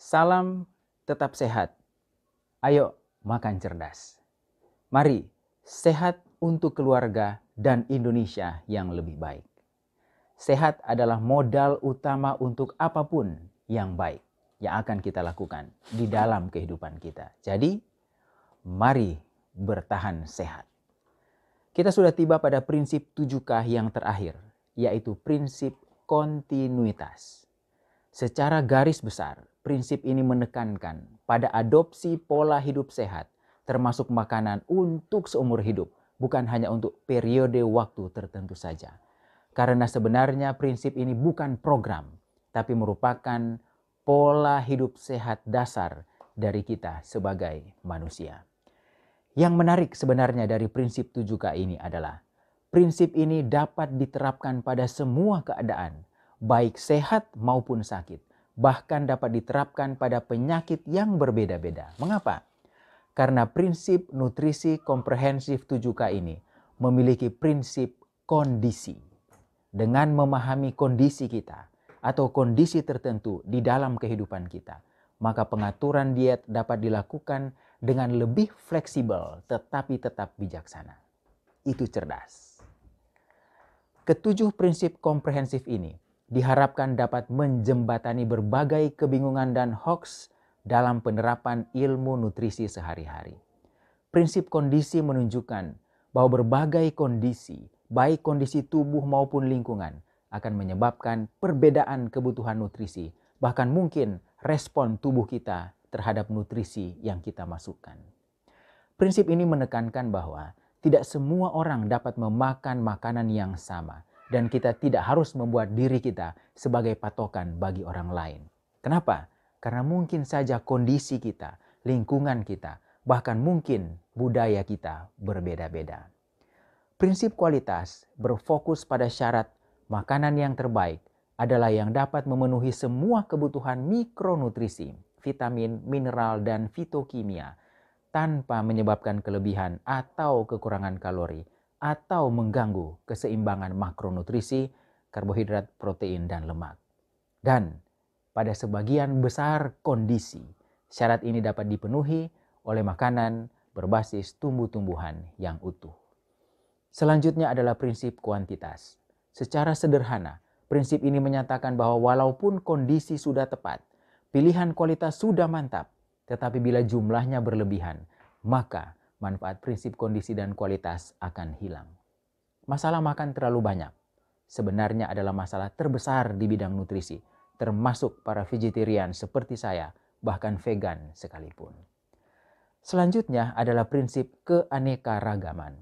Salam tetap sehat. Ayo makan cerdas. Mari sehat untuk keluarga dan Indonesia yang lebih baik. Sehat adalah modal utama untuk apapun yang baik yang akan kita lakukan di dalam kehidupan kita. Jadi, mari bertahan sehat. Kita sudah tiba pada prinsip 7K yang terakhir, yaitu prinsip kontinuitas. Secara garis besar, prinsip ini menekankan pada adopsi pola hidup sehat, termasuk makanan untuk seumur hidup, bukan hanya untuk periode waktu tertentu saja. Karena sebenarnya prinsip ini bukan program, tapi merupakan pola hidup sehat dasar dari kita sebagai manusia. Yang menarik sebenarnya dari prinsip 7K ini adalah prinsip ini dapat diterapkan pada semua keadaan, baik sehat maupun sakit, bahkan dapat diterapkan pada penyakit yang berbeda-beda. Mengapa? Karena prinsip nutrisi komprehensif 7K ini memiliki prinsip kondisi. Dengan memahami kondisi kita atau kondisi tertentu di dalam kehidupan kita, maka pengaturan diet dapat dilakukan dengan lebih fleksibel tetapi tetap bijaksana. Itu cerdas. Ketujuh prinsip komprehensif ini diharapkan dapat menjembatani berbagai kebingungan dan hoaks dalam penerapan ilmu nutrisi sehari-hari. Prinsip kondisi menunjukkan bahwa berbagai kondisi, baik kondisi tubuh maupun lingkungan, akan menyebabkan perbedaan kebutuhan nutrisi, bahkan mungkin respon tubuh kita terhadap nutrisi yang kita masukkan. Prinsip ini menekankan bahwa tidak semua orang dapat memakan makanan yang sama, dan kita tidak harus membuat diri kita sebagai patokan bagi orang lain. Kenapa? Karena mungkin saja kondisi kita, lingkungan kita, bahkan mungkin budaya kita berbeda-beda. Prinsip kualitas berfokus pada syarat makanan yang terbaik adalah yang dapat memenuhi semua kebutuhan mikronutrisi, vitamin, mineral, dan fitokimia tanpa menyebabkan kelebihan atau kekurangan kalori atau mengganggu keseimbangan makronutrisi, karbohidrat, protein, dan lemak. Dan pada sebagian besar kondisi, syarat ini dapat dipenuhi oleh makanan berbasis tumbuh-tumbuhan yang utuh. Selanjutnya adalah prinsip kuantitas. Secara sederhana, prinsip ini menyatakan bahwa walaupun kondisi sudah tepat, pilihan kualitas sudah mantap, tetapi bila jumlahnya berlebihan, maka manfaat prinsip kondisi dan kualitas akan hilang. Masalah makan terlalu banyak sebenarnya adalah masalah terbesar di bidang nutrisi, termasuk para vegetarian seperti saya, bahkan vegan sekalipun. Selanjutnya adalah prinsip keanekaragaman.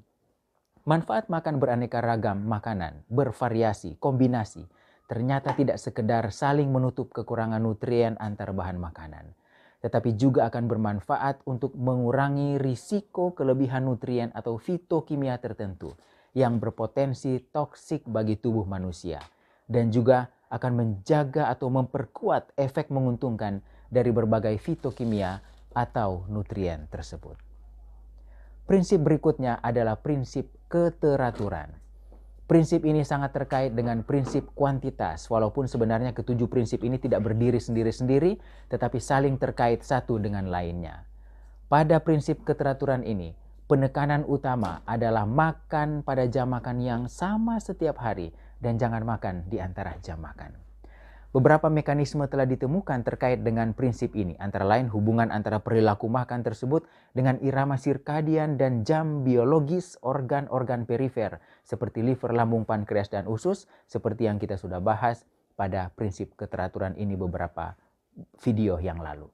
Manfaat makan beraneka ragam makanan, bervariasi, kombinasi, ternyata tidak sekedar saling menutup kekurangan nutrien antar bahan makanan, tetapi juga akan bermanfaat untuk mengurangi risiko kelebihan nutrien atau fitokimia tertentu yang berpotensi toksik bagi tubuh manusia, dan juga akan menjaga atau memperkuat efek menguntungkan dari berbagai fitokimia atau nutrien tersebut. Prinsip berikutnya adalah prinsip keteraturan. Prinsip ini sangat terkait dengan prinsip kuantitas, walaupun sebenarnya ketujuh prinsip ini tidak berdiri sendiri-sendiri, tetapi saling terkait satu dengan lainnya. Pada prinsip keteraturan ini, penekanan utama adalah makan pada jam makan yang sama setiap hari dan jangan makan di antara jam makan. Beberapa mekanisme telah ditemukan terkait dengan prinsip ini, antara lain hubungan antara perilaku makan tersebut dengan irama sirkadian dan jam biologis organ-organ perifer seperti liver, lambung, pankreas, dan usus, seperti yang kita sudah bahas pada prinsip keteraturan ini beberapa video yang lalu.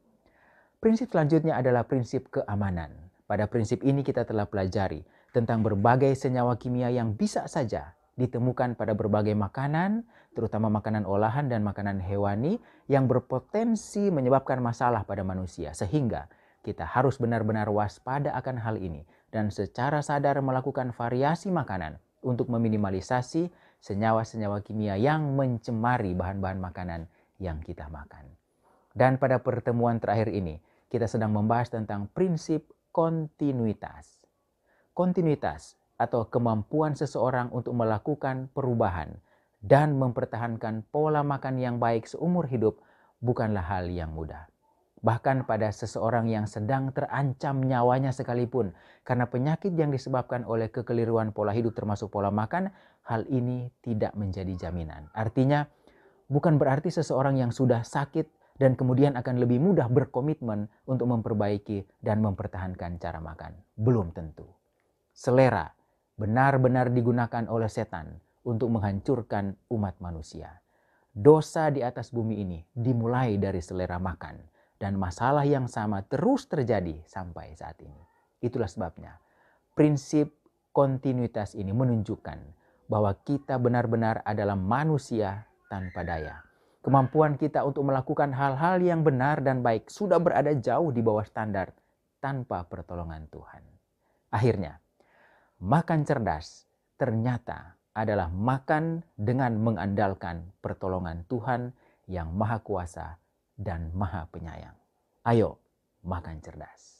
Prinsip selanjutnya adalah prinsip keamanan. Pada prinsip ini kita telah pelajari tentang berbagai senyawa kimia yang bisa saja ditemukan pada berbagai makanan, terutama makanan olahan dan makanan hewani yang berpotensi menyebabkan masalah pada manusia. Sehingga kita harus benar-benar waspada akan hal ini dan secara sadar melakukan variasi makanan untuk meminimalisasi senyawa-senyawa kimia yang mencemari bahan-bahan makanan yang kita makan. Dan pada pertemuan terakhir ini, kita sedang membahas tentang prinsip kontinuitas. Kontinuitas atau kemampuan seseorang untuk melakukan perubahan dan mempertahankan pola makan yang baik seumur hidup bukanlah hal yang mudah. Bahkan pada seseorang yang sedang terancam nyawanya sekalipun karena penyakit yang disebabkan oleh kekeliruan pola hidup termasuk pola makan, hal ini tidak menjadi jaminan. Artinya, bukan berarti seseorang yang sudah sakit dan kemudian akan lebih mudah berkomitmen untuk memperbaiki dan mempertahankan cara makan. Belum tentu. Selera benar-benar digunakan oleh setan untuk menghancurkan umat manusia. Dosa di atas bumi ini dimulai dari selera makan, dan masalah yang sama terus terjadi sampai saat ini. Itulah sebabnya prinsip kontinuitas ini menunjukkan bahwa kita benar-benar adalah manusia tanpa daya. Kemampuan kita untuk melakukan hal-hal yang benar dan baik sudah berada jauh di bawah standar tanpa pertolongan Tuhan. Akhirnya, makan cerdas ternyata adalah makan dengan mengandalkan pertolongan Tuhan yang Maha Kuasa dan Maha Penyayang. Ayo, makan cerdas.